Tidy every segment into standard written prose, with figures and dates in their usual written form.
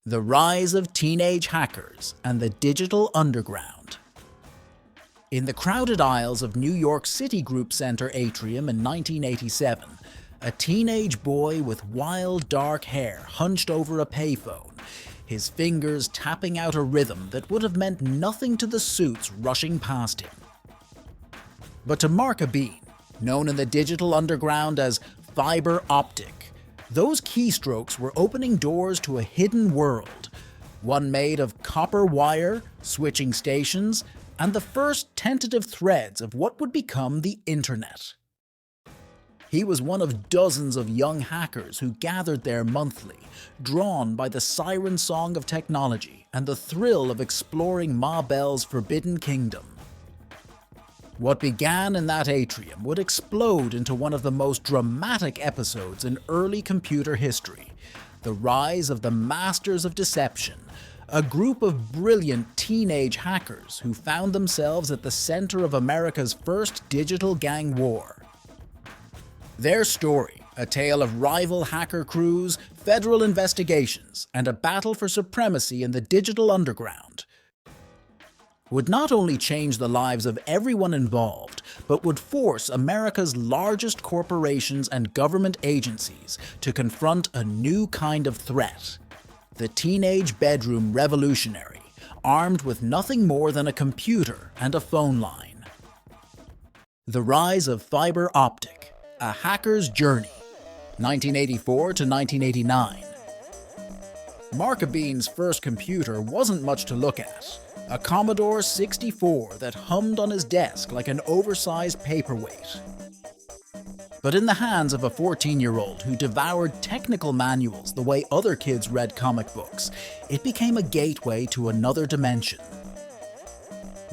The rise of teenage hackers and the digital underground. In the crowded aisles of New York Citigroup Center atrium in 1987, a teenage boy with wild dark hair hunched over a payphone, his fingers tapping out a rhythm that would have meant nothing to the suits rushing past him. But to Mark Bean, known in the digital underground as Phiber Optik, those keystrokes were opening doors to a hidden world, one made of copper wire, switching stations, and the first tentative threads of what would become the internet. He was one of dozens of young hackers who gathered there monthly, drawn by the siren song of technology and the thrill of exploring Ma Bell's forbidden kingdom. What began in that atrium would explode into one of the most dramatic episodes in early computer history: the rise of the Masters of Deception, a group of brilliant teenage hackers who found themselves at the center of America's first digital gang war. Their story, a tale of rival hacker crews, federal investigations, and a battle for supremacy in the digital underground, would not only change the lives of everyone involved, but would force America's largest corporations and government agencies to confront a new kind of threat: the teenage bedroom revolutionary, armed with nothing more than a computer and a phone line. The rise of Phiber Optik, a hacker's journey, 1984 to 1989. Mark Bean's first computer wasn't much to look at. A Commodore 64 that hummed on his desk like an oversized paperweight. But in the hands of a 14-year-old who devoured technical manuals the way other kids read comic books, it became a gateway to another dimension.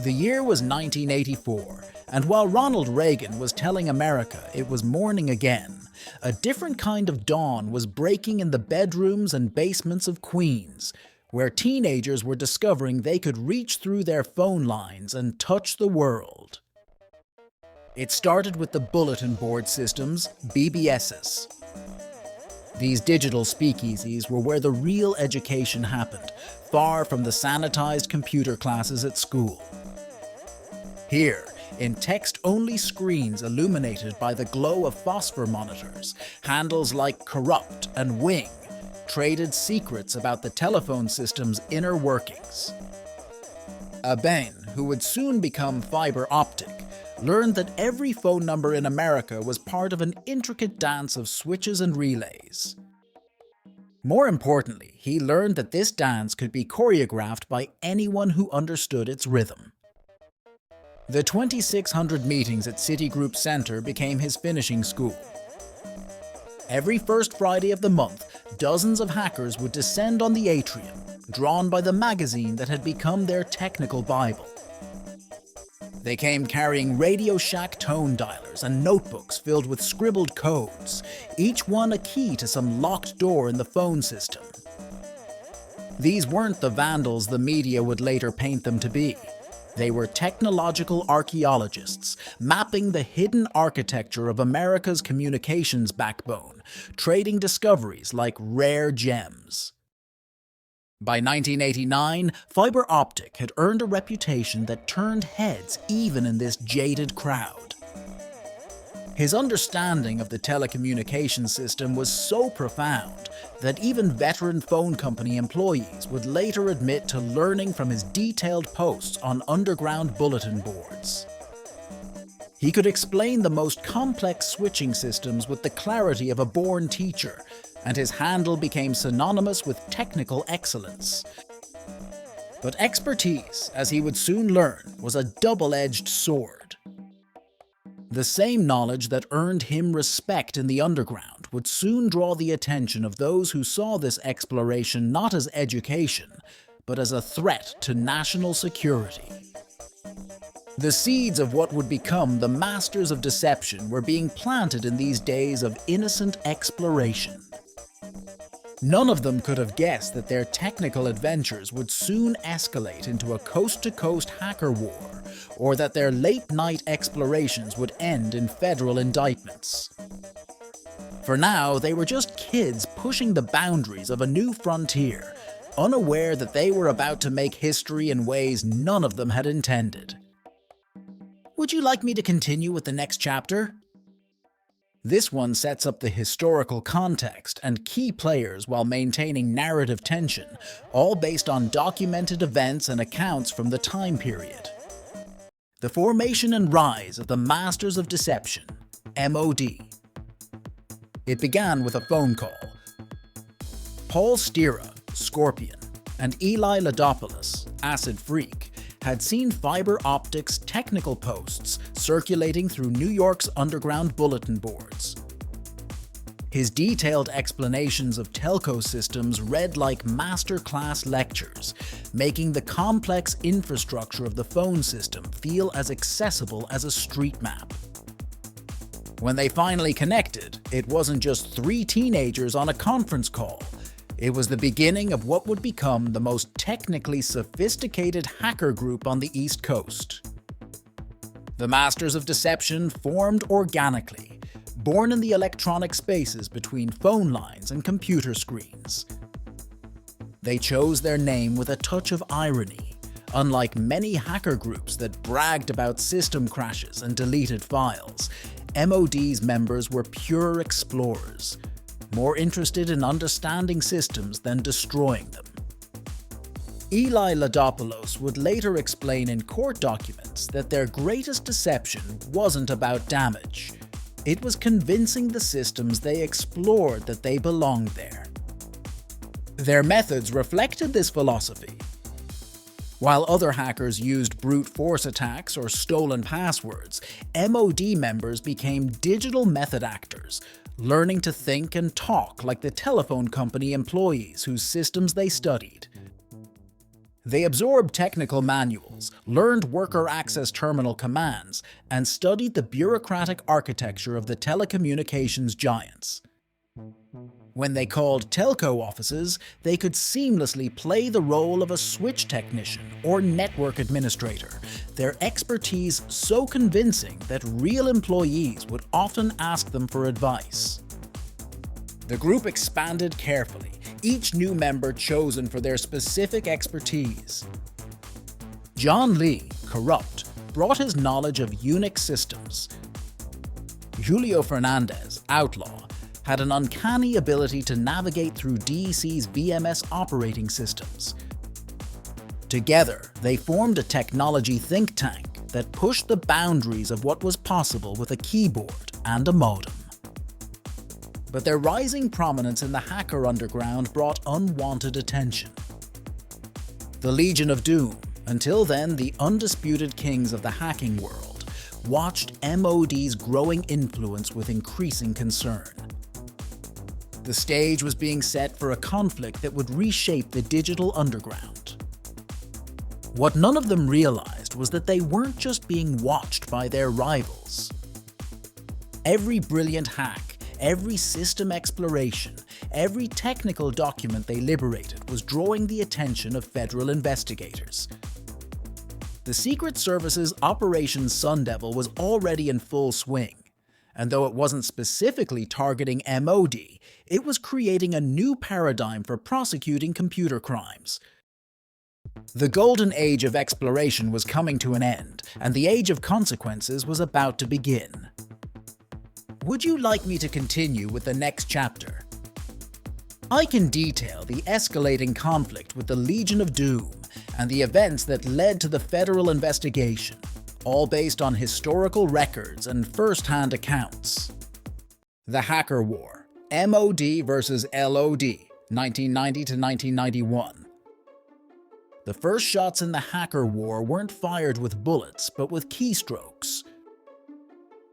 The year was 1984, and while Ronald Reagan was telling America it was morning again, a different kind of dawn was breaking in the bedrooms and basements of Queens, where teenagers were discovering they could reach through their phone lines and touch the world. It started with the bulletin board systems, BBSs. These digital speakeasies were where the real education happened, far from the sanitized computer classes at school. Here, in text-only screens illuminated by the glow of phosphor monitors, handles like corrupt and wing traded secrets about the telephone system's inner workings. Ben, who would soon become Phiber Optik, learned that every phone number in America was part of an intricate dance of switches and relays. More importantly, he learned that this dance could be choreographed by anyone who understood its rhythm. The 2,600 meetings at Citigroup Center became his finishing school. Every first Friday of the month, dozens of hackers would descend on the atrium, drawn by the magazine that had become their technical Bible. They came carrying Radio Shack tone dialers and notebooks filled with scribbled codes, each one a key to some locked door in the phone system. These weren't the vandals the media would later paint them to be. They were technological archaeologists, mapping the hidden architecture of America's communications backbone, trading discoveries like rare gems. By 1989, Phiber Optik had earned a reputation that turned heads even in this jaded crowd. His understanding of the telecommunications system was so profound that even veteran phone company employees would later admit to learning from his detailed posts on underground bulletin boards. He could explain the most complex switching systems with the clarity of a born teacher, and his handle became synonymous with technical excellence. But expertise, as he would soon learn, was a double-edged sword. The same knowledge that earned him respect in the underground would soon draw the attention of those who saw this exploration not as education, but as a threat to national security. The seeds of what would become the Masters of Deception were being planted in these days of innocent exploration. None of them could have guessed that their technical adventures would soon escalate into a coast-to-coast hacker war, or that their late-night explorations would end in federal indictments. For now, they were just kids pushing the boundaries of a new frontier, unaware that they were about to make history in ways none of them had intended. Would you like me to continue with the next chapter? This one sets up the historical context and key players while maintaining narrative tension, all based on documented events and accounts from the time period. The formation and rise of the Masters of Deception, MOD. It began with a phone call. Paul Stira, Scorpion, and Eli Ladopoulos, Acid Phreak, had seen Phiber Optik's technical posts circulating through New York's underground bulletin boards. His detailed explanations of telco systems read like masterclass lectures, making the complex infrastructure of the phone system feel as accessible as a street map. When they finally connected, it wasn't just three teenagers on a conference call. It was the beginning of what would become the most technically sophisticated hacker group on the East Coast. The Masters of Deception formed organically, born in the electronic spaces between phone lines and computer screens. They chose their name with a touch of irony, unlike many hacker groups that bragged about system crashes and deleted files. MOD's members were pure explorers, more interested in understanding systems than destroying them. Eli Ladopoulos would later explain in court documents that their greatest deception wasn't about damage. It was convincing the systems they explored that they belonged there. Their methods reflected this philosophy. While other hackers used brute force attacks or stolen passwords, MOD members became digital method actors, learning to think and talk like the telephone company employees whose systems they studied. They absorbed technical manuals, learned worker access terminal commands, and studied the bureaucratic architecture of the telecommunications giants. When they called telco offices, they could seamlessly play the role of a switch technician or network administrator, their expertise so convincing that real employees would often ask them for advice. The group expanded carefully, each new member chosen for their specific expertise. John Lee, corrupt, brought his knowledge of Unix systems. Julio Fernandez, outlaw, had an uncanny ability to navigate through DEC's VMS operating systems. Together, they formed a technology think tank that pushed the boundaries of what was possible with a keyboard and a modem. But their rising prominence in the hacker underground brought unwanted attention. The Legion of Doom, until then the undisputed kings of the hacking world, watched MOD's growing influence with increasing concern. The stage was being set for a conflict that would reshape the digital underground. What none of them realized was that they weren't just being watched by their rivals. Every brilliant hack, every system exploration, every technical document they liberated was drawing the attention of federal investigators. The Secret Service's Operation Sundevil was already in full swing, and though it wasn't specifically targeting MOD, it was creating a new paradigm for prosecuting computer crimes. The golden age of exploration was coming to an end, and the age of consequences was about to begin. Would you like me to continue with the next chapter? I can detail the escalating conflict with the Legion of Doom and the events that led to the federal investigation, all based on historical records and first-hand accounts. The Hacker War, MOD versus LOD, 1990 to 1991. The first shots in the Hacker War weren't fired with bullets, but with keystrokes.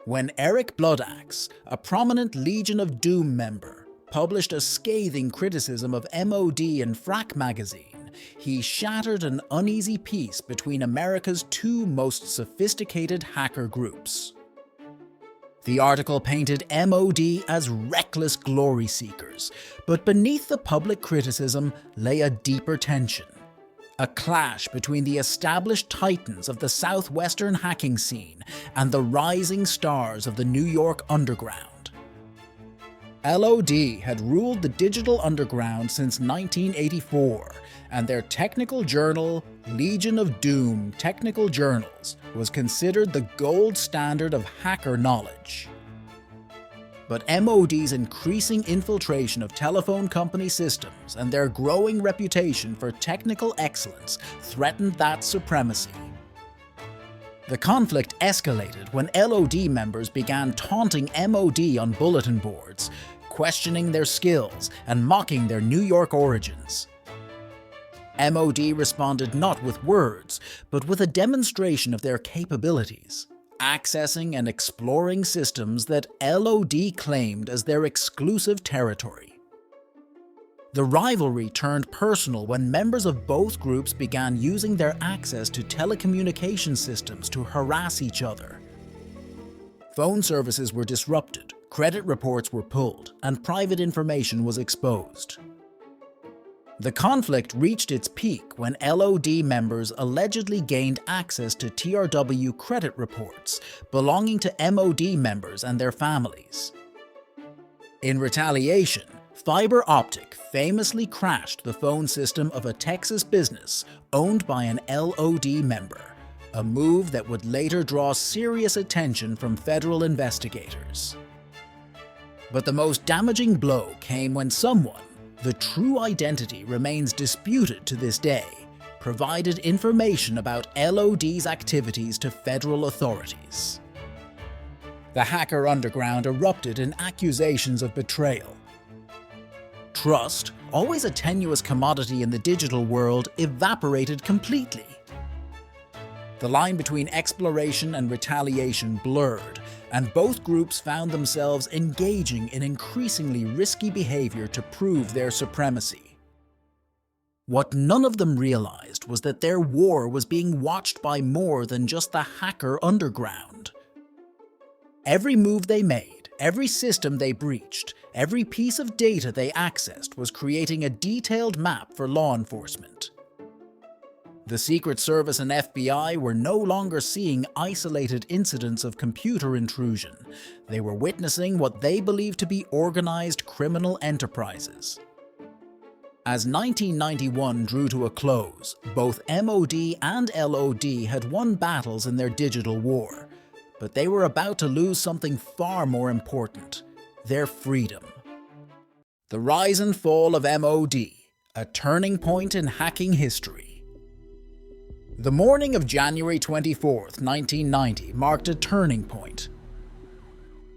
When Eric Bloodaxe, a prominent Legion of Doom member, published a scathing criticism of MOD in Phrack magazine, he shattered an uneasy peace between America's two most sophisticated hacker groups. The article painted MOD as reckless glory seekers, but beneath the public criticism lay a deeper tension. A clash between the established titans of the southwestern hacking scene and the rising stars of the New York underground. LOD had ruled the digital underground since 1984, and their technical journal, Legion of Doom Technical Journals, was considered the gold standard of hacker knowledge. But MOD's increasing infiltration of telephone company systems and their growing reputation for technical excellence threatened that supremacy. The conflict escalated when LOD members began taunting MOD on bulletin boards, questioning their skills and mocking their New York origins. MOD responded not with words, but with a demonstration of their capabilities, accessing and exploring systems that LOD claimed as their exclusive territory. The rivalry turned personal when members of both groups began using their access to telecommunications systems to harass each other. Phone services were disrupted, credit reports were pulled, and private information was exposed. The conflict reached its peak when LOD members allegedly gained access to TRW credit reports belonging to MOD members and their families. In retaliation, Phiber Optik famously crashed the phone system of a Texas business owned by an LOD member, a move that would later draw serious attention from federal investigators. But the most damaging blow came when someone, the true identity remains disputed to this day, provided information about LOD's activities to federal authorities. The hacker underground erupted in accusations of betrayal. Trust, always a tenuous commodity in the digital world, evaporated completely. The line between exploration and retaliation blurred, and both groups found themselves engaging in increasingly risky behavior to prove their supremacy. What none of them realized was that their war was being watched by more than just the hacker underground. Every move they made, every system they breached, every piece of data they accessed was creating a detailed map for law enforcement. The Secret Service and FBI were no longer seeing isolated incidents of computer intrusion. They were witnessing what they believed to be organized criminal enterprises. As 1991 drew to a close, both MOD and LOD had won battles in their digital war, but they were about to lose something far more important: their freedom. The rise and fall of MOD, a turning point in hacking history. The morning of January 24, 1990 marked a turning point.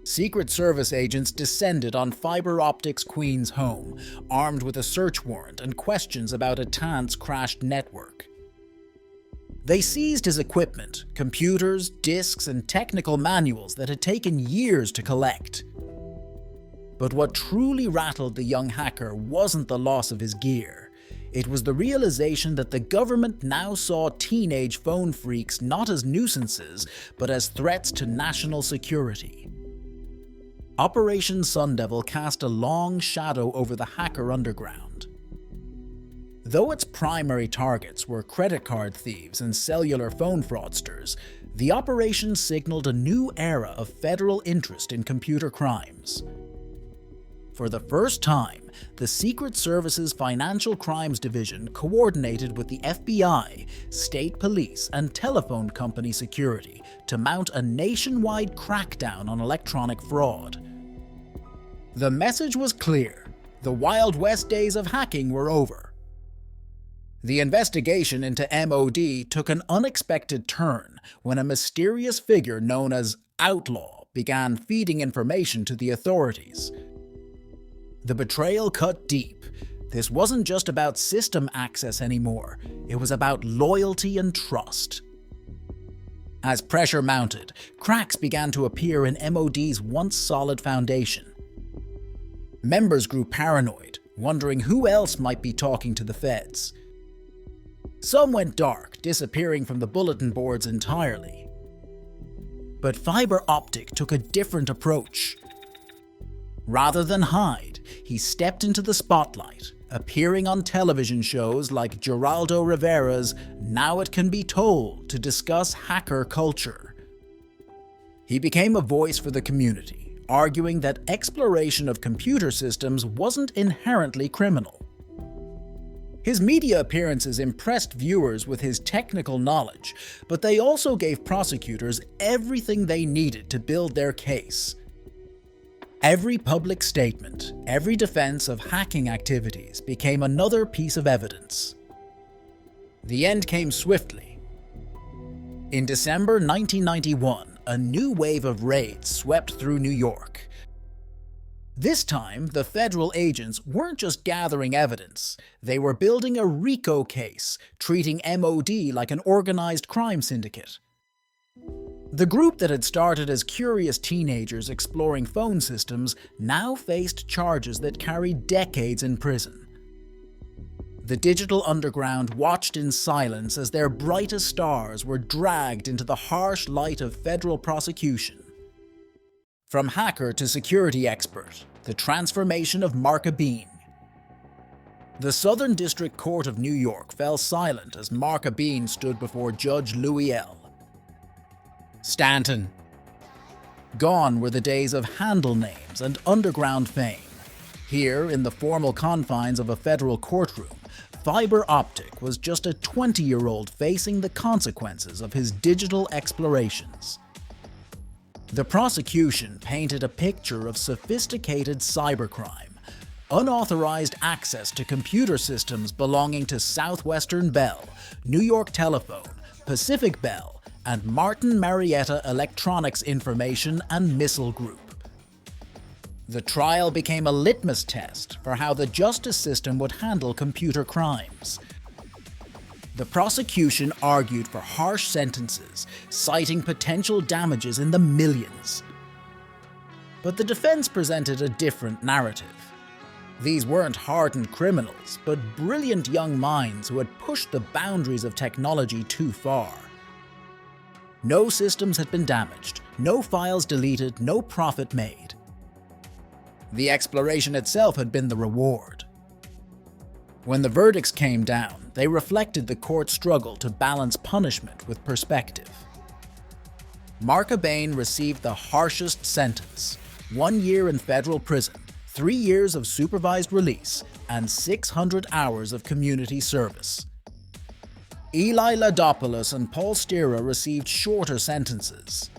Secret Service agents descended on Phiber Optik's Queens home, armed with a search warrant and questions about AT&T's crashed network. They seized his equipment, computers, disks, and technical manuals that had taken years to collect. But what truly rattled the young hacker wasn't the loss of his gear. It was the realization that the government now saw teenage phone freaks not as nuisances, but as threats to national security. Operation Sundevil cast a long shadow over the hacker underground. Though its primary targets were credit card thieves and cellular phone fraudsters, the operation signaled a new era of federal interest in computer crimes. For the first time, the Secret Service's Financial Crimes Division coordinated with the FBI, state police, and telephone company security to mount a nationwide crackdown on electronic fraud. The message was clear: the Wild West days of hacking were over. The investigation into MOD took an unexpected turn when a mysterious figure known as Outlaw began feeding information to the authorities. The betrayal cut deep. This wasn't just about system access anymore, it was about loyalty and trust. As pressure mounted, cracks began to appear in MOD's once solid foundation. Members grew paranoid, wondering who else might be talking to the feds. Some went dark, disappearing from the bulletin boards entirely. But Phiber Optik took a different approach. Rather than hide, he stepped into the spotlight, appearing on television shows like Geraldo Rivera's Now It Can Be Told to discuss hacker culture. He became a voice for the community, arguing that exploration of computer systems wasn't inherently criminal. His media appearances impressed viewers with his technical knowledge, but they also gave prosecutors everything they needed to build their case. Every public statement, every defense of hacking activities became another piece of evidence. The end came swiftly. In December 1991, a new wave of raids swept through New York. This time, the federal agents weren't just gathering evidence, they were building a RICO case, treating MOD like an organized crime syndicate. The group that had started as curious teenagers exploring phone systems now faced charges that carried decades in prison. The digital underground watched in silence as their brightest stars were dragged into the harsh light of federal prosecution. From hacker to security expert, the transformation of Mark Abeen. The Southern District Court of New York fell silent as Mark Abeen stood before Judge Louis L. Stanton. Gone were the days of handle names and underground fame. Here, in the formal confines of a federal courtroom, Phiber Optik was just a 20-year-old facing the consequences of his digital explorations. The prosecution painted a picture of sophisticated cybercrime, unauthorized access to computer systems belonging to Southwestern Bell, New York Telephone, Pacific Bell, and Martin Marietta Electronics Information and Missile Group. The trial became a litmus test for how the justice system would handle computer crimes. The prosecution argued for harsh sentences, citing potential damages in the millions. But the defense presented a different narrative. These weren't hardened criminals, but brilliant young minds who had pushed the boundaries of technology too far. No systems had been damaged, no files deleted, no profit made. The exploration itself had been the reward. When the verdicts came down, they reflected the court's struggle to balance punishment with perspective. Mark Abeen received the harshest sentence: 1 year in federal prison, 3 years of supervised release, and 600 hours of community service. Eli Ladopoulos and Paul Stira received shorter sentences.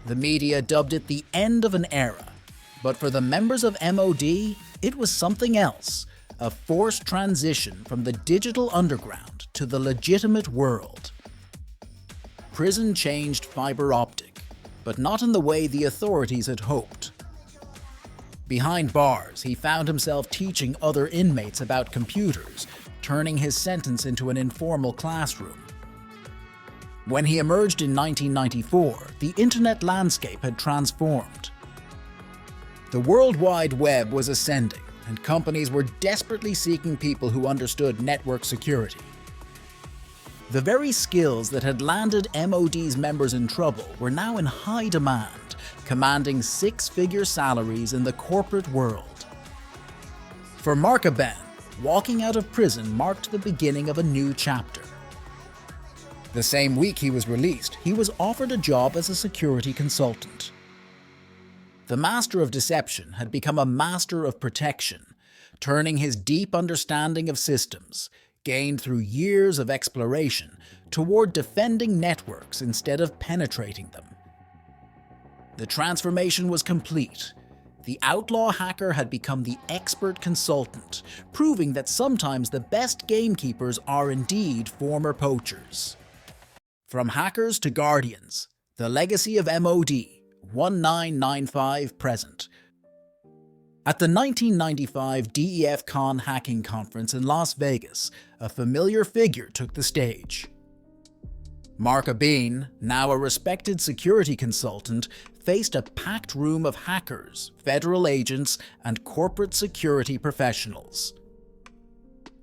The media dubbed it the end of an era, but for the members of MOD, it was something else. A forced transition from the digital underground to the legitimate world. Prison changed Phiber Optik, but not in the way the authorities had hoped. Behind bars, he found himself teaching other inmates about computers, turning his sentence into an informal classroom. When he emerged in 1994, the internet landscape had transformed. The World Wide Web was ascending, and companies were desperately seeking people who understood network security. The very skills that had landed MOD's members in trouble were now in high demand, commanding six-figure salaries in the corporate world. For Mark Abeen, walking out of prison marked the beginning of a new chapter. The same week he was released, he was offered a job as a security consultant. The master of deception had become a master of protection, turning his deep understanding of systems, gained through years of exploration, toward defending networks instead of penetrating them. The transformation was complete. The outlaw hacker had become the expert consultant, proving that sometimes the best gamekeepers are indeed former poachers. From hackers to guardians, the legacy of MOD, 1995 present. At the 1995 DEF-CON hacking conference in Las Vegas, a familiar figure took the stage. Mark Abeen, now a respected security consultant, faced a packed room of hackers, federal agents, and corporate security professionals.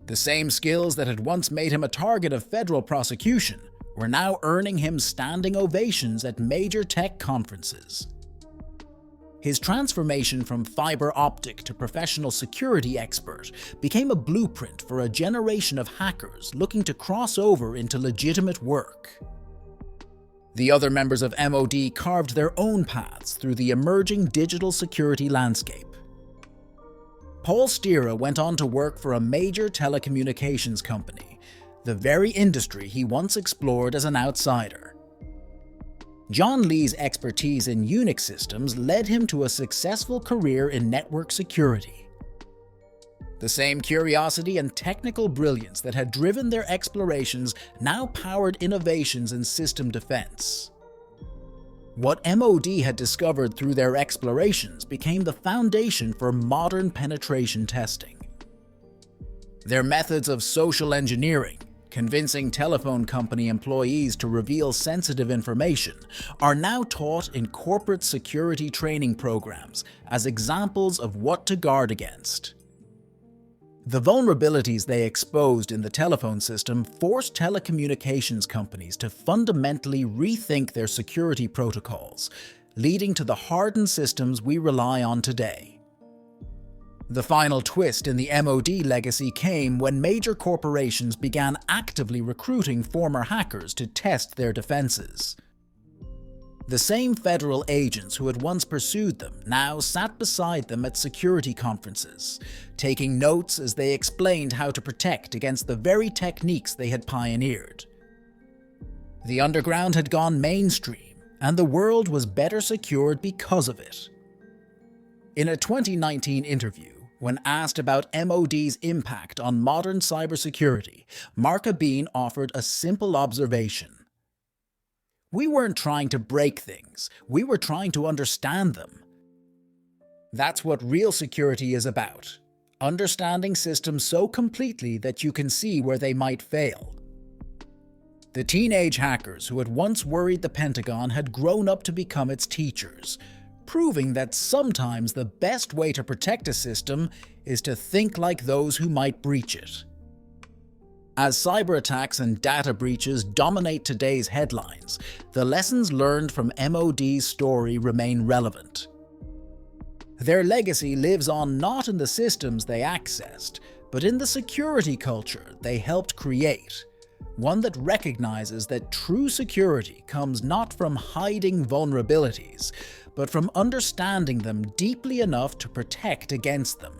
The same skills that had once made him a target of federal prosecution were now earning him standing ovations at major tech conferences. His transformation from Phiber Optik to professional security expert became a blueprint for a generation of hackers looking to cross over into legitimate work. The other members of MOD carved their own paths through the emerging digital security landscape. Paul Stira went on to work for a major telecommunications company, the very industry he once explored as an outsider. John Lee's expertise in Unix systems led him to a successful career in network security. The same curiosity and technical brilliance that had driven their explorations now powered innovations in system defense. What MOD had discovered through their explorations became the foundation for modern penetration testing. Their methods of social engineering, convincing telephone company employees to reveal sensitive information, are now taught in corporate security training programs as examples of what to guard against. The vulnerabilities they exposed in the telephone system forced telecommunications companies to fundamentally rethink their security protocols, leading to the hardened systems we rely on today. The final twist in the MOD legacy came when major corporations began actively recruiting former hackers to test their defenses. The same federal agents who had once pursued them now sat beside them at security conferences, taking notes as they explained how to protect against the very techniques they had pioneered. The underground had gone mainstream, and the world was better secured because of it. In a 2019 interview, when asked about MOD's impact on modern cybersecurity, Mark Abin offered a simple observation. "We weren't trying to break things, we were trying to understand them." That's what real security is about, understanding systems so completely that you can see where they might fail. The teenage hackers who had once worried the Pentagon had grown up to become its teachers, proving that sometimes the best way to protect a system is to think like those who might breach it. As cyber attacks and data breaches dominate today's headlines, the lessons learned from MOD's story remain relevant. Their legacy lives on not in the systems they accessed, but in the security culture they helped create, one that recognizes that true security comes not from hiding vulnerabilities, but from understanding them deeply enough to protect against them.